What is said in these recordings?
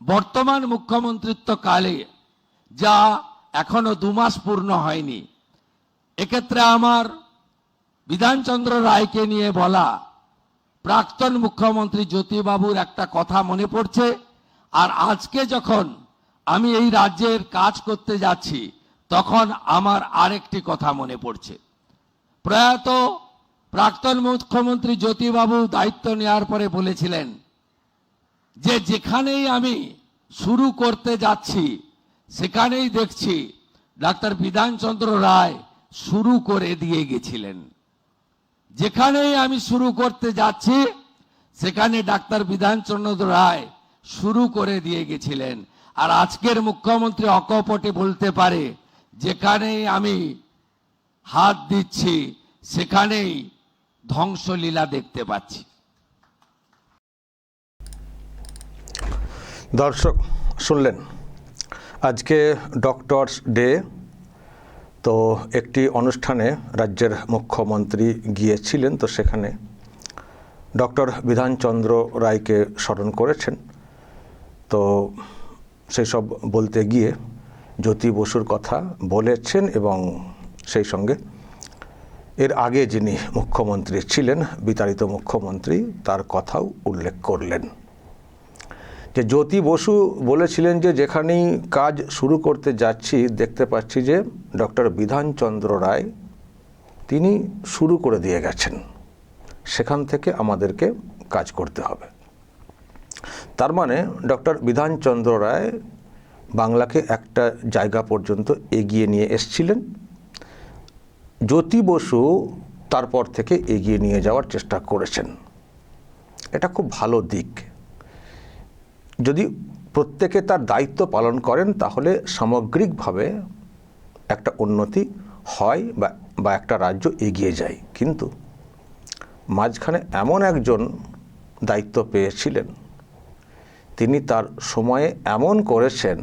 বর্তমান মুখ্যমন্ত্রিত্বকালে যা এখনো 2 মাস পূর্ণ হয়নি, এক্ষেত্রে আমার বিধানচন্দ্র রায়কে নিয়ে বলা প্রাক্তন মুখ্যমন্ত্রী জ্যোতিবাবুর একটা কথা মনে পড়ছে। আর আজকে যখন আমি এই রাজ্যের কাজ করতে যাচ্ছি তখন আমার আরেকটি কথা মনে পড়ছে। প্রয়াত প্রাক্তন মুখ্যমন্ত্রী জ্যোতিবাবু দায়িত্ব নেওয়ার পরে বলেছিলেন যে যেখানেই আমি শুরু করতে যাচ্ছি সেখানেই দেখছি ডাক্তার বিধানচন্দ্র রায় শুরু করে দিয়ে গেছিলেন। যেখানেই আমি শুরু করতে যাচ্ছি সেখানে ডাক্তার বিধানচন্দ্র রায় শুরু করে দিয়ে গেছিলেন। আর আজকের মুখ্যমন্ত্রী অকপটে বলতে পারে যেখানেই আমি হাত দিচ্ছি সেখানেই ধ্বংসলীলা দেখতে পাচ্ছি। দর্শক শুনলেন, আজকে ডক্টরস ডে, তো একটি অনুষ্ঠানে রাজ্যের মুখ্যমন্ত্রী গিয়েছিলেন, তো সেখানে ডক্টর বিধানচন্দ্র রায়কে স্মরণ করেছেন। তো সেই সব বলতে গিয়ে জ্যোতি বসুর কথা বলেছেন এবং সেই সঙ্গে এর আগে যিনি মুখ্যমন্ত্রী ছিলেন, বিতাড়িত মুখ্যমন্ত্রী, তার কথাও উল্লেখ করলেন। যে জ্যোতি বসু বলেছিলেন যে যেখানেই কাজ শুরু করতে যাচ্ছি দেখতে পাচ্ছি যে ডক্টর বিধানচন্দ্র রায় তিনি শুরু করে দিয়ে গেছেন, সেখান থেকে আমাদেরকে কাজ করতে হবে। তার মানে ডক্টর বিধানচন্দ্র রায় বাংলাকে একটা জায়গা পর্যন্ত এগিয়ে নিয়ে এসেছিলেন, জ্যোতি বসু তারপর থেকে এগিয়ে নিয়ে যাওয়ার চেষ্টা করেছেন। এটা খুব ভালো দিক। যদি প্রত্যেকে তার দায়িত্ব পালন করেন তাহলে সামগ্রিকভাবে একটা উন্নতি হয় বা একটা রাজ্য এগিয়ে যায়। কিন্তু মাঝখানে এমন একজন দায়িত্ব পেয়েছিলেন, তিনি তার সময়ে এমন করেছেন,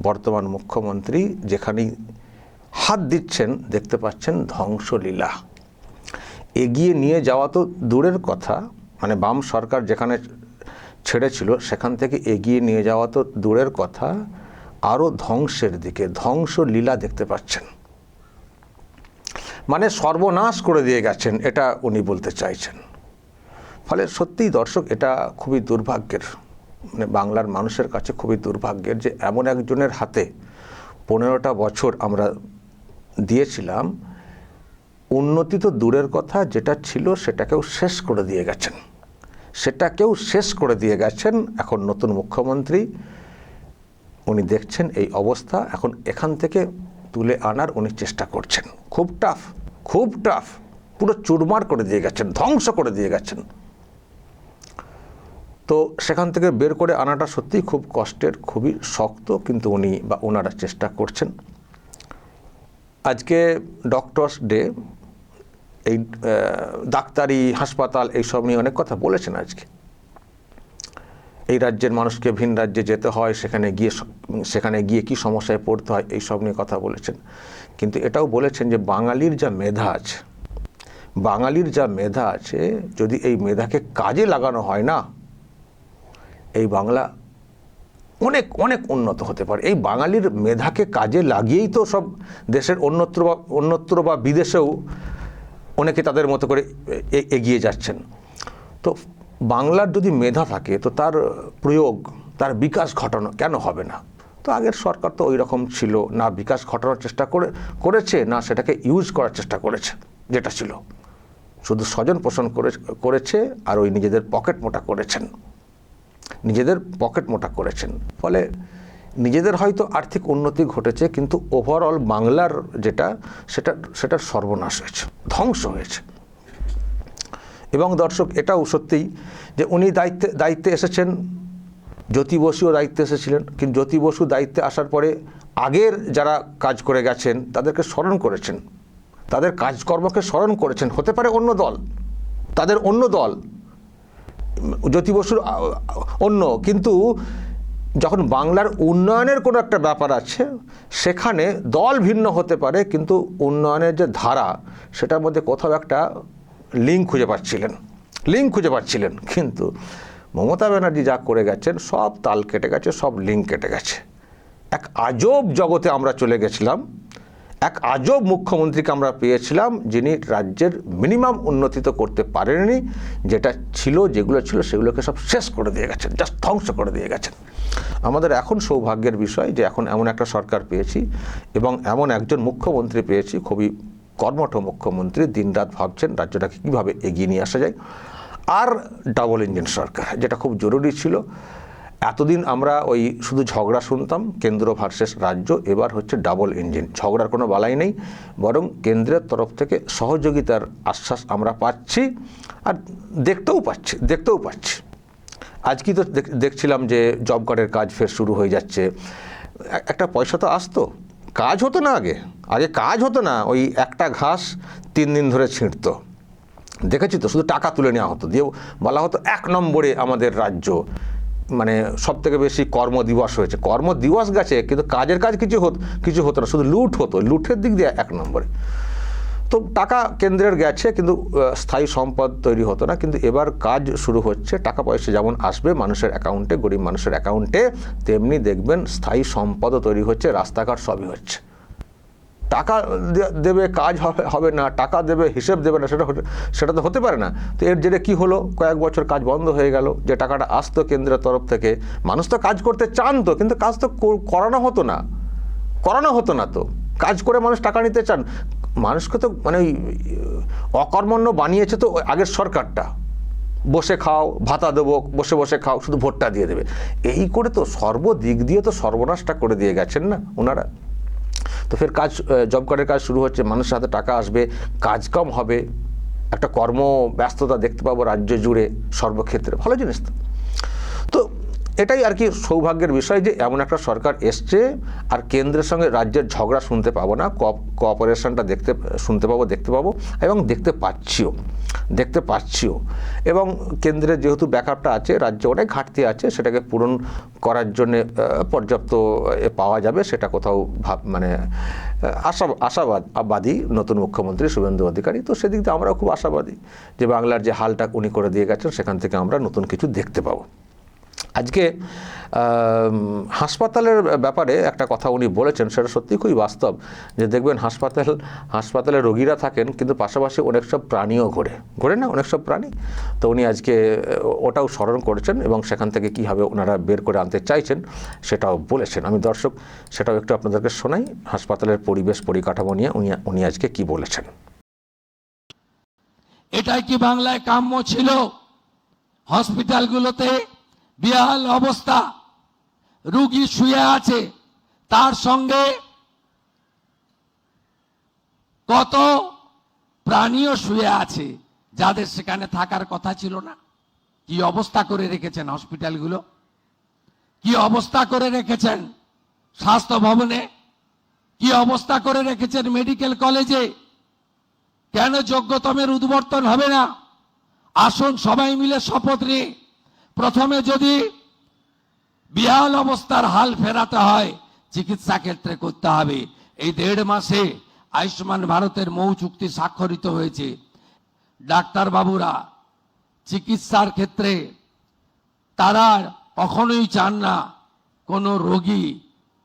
বর্তমান মুখ্যমন্ত্রী যেখানেই হাত দিচ্ছেন দেখতে পাচ্ছেন ধ্বংসলীলা। এগিয়ে নিয়ে যাওয়া তো দূরের কথা, মানে বাম সরকার যেখানে ছেড়েছিল সেখান থেকে এগিয়ে নিয়ে যাওয়া তো দূরের কথা, আরও ধ্বংসের দিকে, ধ্বংসলীলা দেখতে পাচ্ছেন। মানে সর্বনাশ করে দিয়ে গেছেন, এটা উনি বলতে চাইছেন। ফলে সত্যিই দর্শক, এটা খুবই দুর্ভাগ্যের, মানে বাংলার মানুষের কাছে খুবই দুর্ভাগ্যের যে এমন একজনের হাতে 15টা বছর আমরা দিয়েছিলাম, উন্নতি তো দূরের কথা, যেটা ছিল সেটাকেও শেষ করে দিয়ে গেছেন, এখন নতুন মুখ্যমন্ত্রী, উনি দেখছেন এই অবস্থা, এখন এখান থেকে তুলে আনার উনি চেষ্টা করছেন। খুব টাফ, পুরো চুরমার করে দিয়ে গেছেন, ধ্বংস করে দিয়ে গেছেন। তো সেখান থেকে বের করে আনাটা সত্যিই খুব কষ্টের, খুবই শক্ত, কিন্তু উনি বা ওনারা চেষ্টা করছেন। আজকে ডক্টরস ডে, এই ডাক্তারি হাসপাতাল এইসব নিয়ে অনেক কথা বলেছেন। আজকে এই রাজ্যের মানুষকে ভিন রাজ্যে যেতে হয়, সেখানে গিয়ে কি সমস্যায় পড়তে হয় এইসব নিয়ে কথা বলেছেন। কিন্তু এটাও বলেছেন যে বাঙালির যা মেধা আছে, যদি এই মেধাকে কাজে লাগানো হয় না, এই বাংলা অনেক অনেক উন্নত হতে পারে। এই বাঙালির মেধাকে কাজে লাগিয়েই তো সব দেশের অন্যত্র বা বিদেশেও অনেকে তাদের মতো করে এগিয়ে যাচ্ছেন। তো বাংলার যদি মেধা থাকে তো তার প্রয়োগ, তার বিকাশ ঘটানো কেন হবে না? তো আগের সরকার তো ওই রকম ছিল না, বিকাশ ঘটানোর চেষ্টা করেছে না সেটাকে ইউজ করার চেষ্টা করেছে, যেটা ছিল শুধু স্বজন পোষণ করেছে আর ওই নিজেদের পকেট মোটা করেছেন। ফলে নিজেদের হয়তো আর্থিক উন্নতি ঘটেছে, কিন্তু ওভারঅল বাংলার সেটা সর্বনাশ হয়েছে, ধ্বংস হয়েছে। এবং দর্শক, এটাও সত্যিই যে উনি দায়িত্বে এসেছেন, জ্যোতি বসুও দায়িত্বে এসেছিলেন, কিন্তু জ্যোতি বসু দায়িত্বে আসার পরে আগের যারা কাজ করে গেছেন তাদেরকে স্মরণ করেছেন, তাদের কাজকর্মকে স্মরণ করেছেন। হতে পারে অন্য দল, তাদের অন্য দল, জ্যোতি বসুর অন্য, কিন্তু যখন বাংলার উন্নয়নের কোনো একটা ব্যাপার আছে সেখানে দল ভিন্ন হতে পারে, কিন্তু উন্নয়নের যে ধারা সেটার মধ্যে কোথাও একটা লিঙ্ক খুঁজে পাচ্ছিলেন। কিন্তু মমতা ব্যানার্জি যা করে গেছেন সব তাল কেটে গেছে, সব লিঙ্ক কেটে গেছে। এক আজব জগতে আমরা চলে গেছিলাম, এক আজব মুখ্যমন্ত্রীকে আমরা পেয়েছিলাম যিনি রাজ্যের মিনিমাম উন্নতি তো করতে পারেননি, যেটা ছিল যেগুলো ছিল সেগুলোকে সব শেষ করে দিয়ে গেছেন, জাস্ট ধ্বংস করে দিয়ে গেছেন। আমাদের এখন সৌভাগ্যের বিষয় যে এখন এমন একটা সরকার পেয়েছি এবং এমন একজন মুখ্যমন্ত্রী পেয়েছি, খুবই কর্মঠ মুখ্যমন্ত্রী, দিনরাত ভাবছেন রাজ্যটাকে কীভাবে এগিয়ে নিয়ে আসা যায়। আর ডাবল ইঞ্জিন সরকার, যেটা খুব জরুরি ছিল। এতদিন আমরা ওই শুধু ঝগড়া শুনতাম, কেন্দ্র ভার্সেস রাজ্য, এবার হচ্ছে ডাবল ইঞ্জিন। ঝগড়ার কোনো বালাই নেই, বরং কেন্দ্রের তরফ থেকে সহযোগিতার আশ্বাস আমরা পাচ্ছি আর দেখতেও পাচ্ছি। আজকে তো দেখছিলাম যে জব কার্ডের কাজ ফের শুরু হয়ে যাচ্ছে। একটা পয়সা তো আসতো, কাজ হতো না। আগে কাজ হতো না, ওই একটা ঘাস 3 দিন ধরে ছিঁড়তো, দেখেছি তো, শুধু টাকা তুলে নেওয়া হতো, দিয়ে বলা হতো 1 নম্বরে আমাদের রাজ্য, মানে সব থেকে বেশি কর্মদিবস হয়েছে। কর্মদিবস গেছে, কিন্তু কাজের কাজ কিছু হতো না, শুধু লুট হতো, লুটের দিক দিয়ে 1 নম্বরে। তো টাকা কেন্দ্রের গেছে, কিন্তু স্থায়ী সম্পদ তৈরি হতো না। কিন্তু এবার কাজ শুরু হচ্ছে, টাকা পয়সা যেমন আসবে মানুষের অ্যাকাউন্টে, গরিব মানুষের অ্যাকাউন্টে, তেমনি দেখবেন স্থায়ী সম্পদও তৈরি হচ্ছে, রাস্তাঘাট সবই হচ্ছে। টাকা দেবে, কাজ হবে না, টাকা দেবে, হিসেব দেবে না, সেটা তো হতে পারে না। তো এর জেরে কী হলো, কয়েক বছর কাজ বন্ধ হয়ে গেল। যে টাকাটা আসতো কেন্দ্রের তরফ থেকে, মানুষ তো কাজ করতে চান তো, কিন্তু কাজ তো করানো হতো না তো। কাজ করে মানুষ টাকা নিতে চান, মানুষকে তো মানে ওই অকর্মণ্য বানিয়েছে তো আগের সরকারটা। বসে খাও, ভাতা দেবো, বসে বসে খাও, শুধু ভোটটা দিয়ে দেবে, এই করে তো সর্বদিক দিয়ে তো সর্বনাশটা করে দিয়ে গেছেন না ওনারা। তো ফের কাজ, জব কার্ডের কাজ শুরু হচ্ছে, মানুষের হাতে টাকা আসবে, কাজ কম হবে, একটা কর্মব্যস্ততা দেখতে পাবো রাজ্য জুড়ে সর্বক্ষেত্রে, ভালো জিনিস তো। তো এটাই আর কি সৌভাগ্যের বিষয় যে এমন একটা সরকার এসছে, আর কেন্দ্রের সঙ্গে রাজ্যের ঝগড়া শুনতে পাবো না, কোঅপারেশনটা শুনতে পাবো, দেখতে পাবো, এবং দেখতে পাচ্ছিও। এবং কেন্দ্রের যেহেতু ব্যাকআপটা আছে, রাজ্যে অনেক ঘাটতি আছে, সেটাকে পূরণ করার জন্য পর্যাপ্ত পাওয়া যাবে, সেটা কোথাও মানে আশাবাদী নতুন মুখ্যমন্ত্রী শুভেন্দু অধিকারী। তো সেদিক দিয়ে আমরাও খুব আশাবাদী যে বাংলার যে হালটা উনি করে দিয়ে গেছেন, সেখান থেকে আমরা নতুন কিছু দেখতে পাবো। আজকে হাসপাতালের ব্যাপারে একটা কথা উনি বলেছেন, সেটা সত্যি খুবই বাস্তব, যে দেখবেন হাসপাতালে রোগীরা থাকেন, কিন্তু পাশাপাশি অনেক সব প্রাণীও ঘোরে না, অনেক সব প্রাণী। তো উনি আজকে ওটাও স্মরণ করেছেন এবং সেখান থেকে কীভাবে ওনারা বের করে আনতে চাইছেন সেটাও বলেছেন। আমি দর্শক সেটাও একটু আপনাদেরকে শোনাই, হাসপাতালের পরিবেশ পরিকাঠামো নিয়ে উনি আজকে কি বলেছেন। এটাই কি বাংলায় কাম্য ছিল? হসপিটালগুলোতে বেহাল অবস্থা, রোগী শুয়ে আছে, তার সঙ্গে কত প্রাণীও শুয়ে আছে যাদের সেখানে থাকার কথা ছিল না। কি অবস্থা করে রেখেছেন হসপিটালগুলো, কি অবস্থা করে রেখেছেন স্বাস্থ্য ভবনে, কি অবস্থা করে রেখেছেন মেডিকেল কলেজে। কেন যোগ্যতমের উদ্বর্তন হবে না? আসুন সবাই মিলে শপথ নিয়ে, প্রথমে যদি বেহাল অবস্থার হাল ফেরাতে হয়, চিকিৎসা ক্ষেত্রে করতে হবে। এই 1.5 মাসে আয়ুষ্মান ভারতের মৌ চুক্তি স্বাক্ষরিত হয়েছে। ডাক্তারবাবুরা চিকিৎসার ক্ষেত্রে তারা কখনোই চান না কোনো রোগী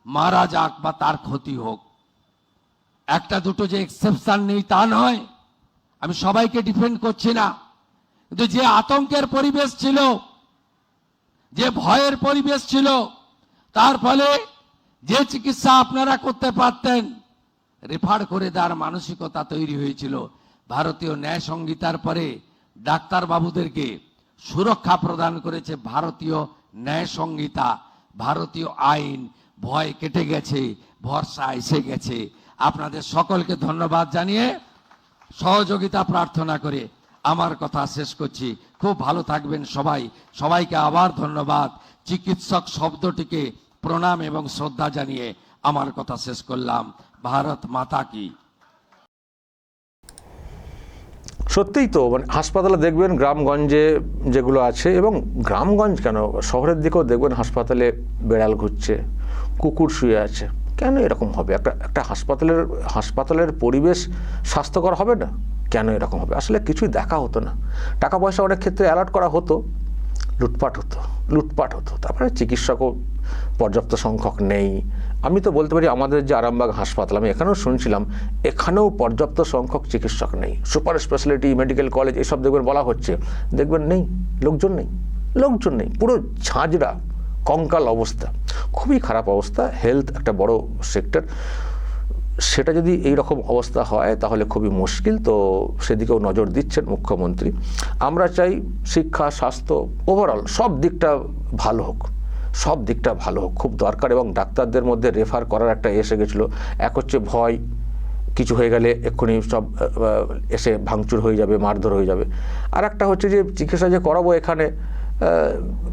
মারা যাক বা তার ক্ষতি হোক। একটা দুটো যে এক্সেপশন নেই তা নয়, আমি সবাইকে ডিফেন্ড করছি না, কিন্তু যে আতঙ্কের পরিবেশ ছিল, যে ভয়ের পরিবেশ ছিল, তার ফলে যে চিকিৎসা আপনারা করতে পারতেন রেফার করে দেওয়ার মানসিকতা তৈরি হয়েছিল। ভারতীয় ন্যায় সংহিতার পরে ডাক্তারবাবুদেরকে সুরক্ষা প্রদান করেছে ভারতীয় ন্যায় সংহিতা, ভারতীয় আইন। ভয় কেটে গেছে, ভরসা এসে গেছে। আপনাদের সকলকে ধন্যবাদ জানিয়ে, সহযোগিতা প্রার্থনা করে আমার কথা শেষ করছি। খুব ভালো থাকবেন সবাই। সবাইকে আবার ধন্যবাদ। চিকিৎসক শব্দটিকে প্রণাম এবং শ্রদ্ধা জানিয়ে আমার কথা শেষ করলাম। ভারত মাতা কি। সত্যিই তো, মানে হাসপাতালে দেখবেন গ্রামগঞ্জে যেগুলো আছে, এবং গ্রামগঞ্জ কেন, শহরের দিকেও দেখবেন হাসপাতালে বেড়াল ঘুরছে, কুকুর শুয়ে আছে। কেন এরকম হবে? একটা হাসপাতালের পরিবেশ স্বাস্থ্যকর হবে না? কেন এরকম হবে? আসলে কিছুই দেখা হতো না। টাকা পয়সা অনেক ক্ষেত্রে অ্যালার্ট করা হতো, লুটপাট হতো। তারপরে চিকিৎসকও পর্যাপ্ত সংখ্যক নেই। আমি তো বলতে পারি আমাদের যে আরামবাগ হাসপাতাল, আমি এখানেও শুনছিলাম, এখানেও পর্যাপ্ত সংখ্যক চিকিৎসক নেই। সুপার স্পেশালিটি মেডিকেল কলেজ এসব দেখবেন বলা হচ্ছে, দেখবেন নেই, লোকজন নেই, পুরো ঝাঁঝরা কঙ্কাল অবস্থা, খুবই খারাপ অবস্থা। হেলথ একটা বড় সেক্টর, সেটা যদি এই রকম অবস্থা হয় তাহলে খুবই মুশকিল। তো সেদিকেও নজর দিচ্ছেন মুখ্যমন্ত্রী। আমরা চাই শিক্ষা, স্বাস্থ্য, ওভারঅল সব দিকটা ভালো হোক, খুব দরকার। এবং ডাক্তারদের মধ্যে রেফার করার একটা এসে গেছিলো, এক হচ্ছে ভয়, কিছু হয়ে গেলে এক্ষুনি সব এসে ভাঙচুর হয়ে যাবে, মারধর হয়ে যাবে। আর একটা হচ্ছে যে চিকিৎসা যে করাবো এখানে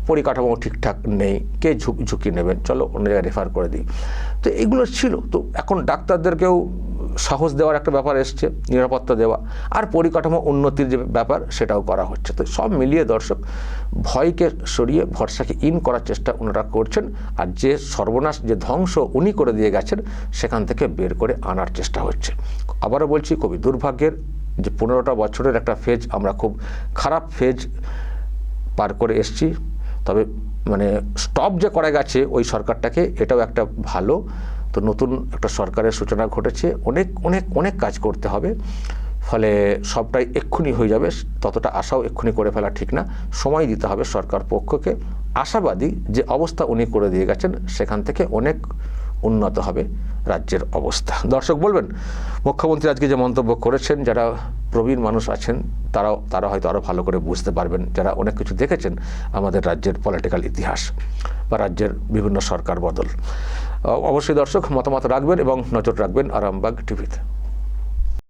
পরিকাঠামো ঠিকঠাক নেই, কে ঝুঁকি নেবেন, চলো অন্য জায়গায় রেফার করে দিই। তো এগুলো ছিল। তো এখন ডাক্তারদেরকেও সাহস দেওয়ার একটা ব্যাপার এসছে, নিরাপত্তা দেওয়া, আর পরিকাঠামো উন্নতির যে ব্যাপার সেটাও করা হচ্ছে। তো সব মিলিয়ে দর্শক, ভয়কে সরিয়ে ভরসাকে ইন করার চেষ্টা ওনারা করছেন। আর যে সর্বনাশ, যে ধ্বংস উনি করে দিয়ে গেছেন, সেখান থেকে বের করে আনার চেষ্টা হচ্ছে। আবারও বলছি, খুবই দুর্ভাগ্যের যে 15টা বছরের একটা ফেজ, আমরা খুব খারাপ ফেজ পার করে এসছি। তবে মানে স্টপ যে করা গেছে ওই সরকারটাকে, এটাও একটা ভালো। তো নতুন একটা সরকারের সূচনা ঘটেছে, অনেক কাজ করতে হবে। ফলে সবটাই এক্ষুনি হয়ে যাবে, ততটা আশাও এক্ষুনি করে ফেলা ঠিক না, সময় দিতে হবে সরকার পক্ষকে। আশাবাদী যে অবস্থা উনি করে দিয়ে গেছেন, সেখান থেকে অনেক উন্নত হবে রাজ্যের অবস্থা। দর্শক বলবেন, মুখ্যমন্ত্রী আজকে যে মন্তব্য করেছেন, যারা প্রবীণ মানুষ আছেন তারা হয়তো আরও ভালো করে বুঝতে পারবেন, যারা অনেক কিছু দেখেছেন আমাদের রাজ্যের পলিটিক্যাল ইতিহাস বা রাজ্যের বিভিন্ন সরকার বদল। অবশ্যই দর্শক মতামত রাখবেন এবং নজর রাখবেন আরামবাগ টিভিতে।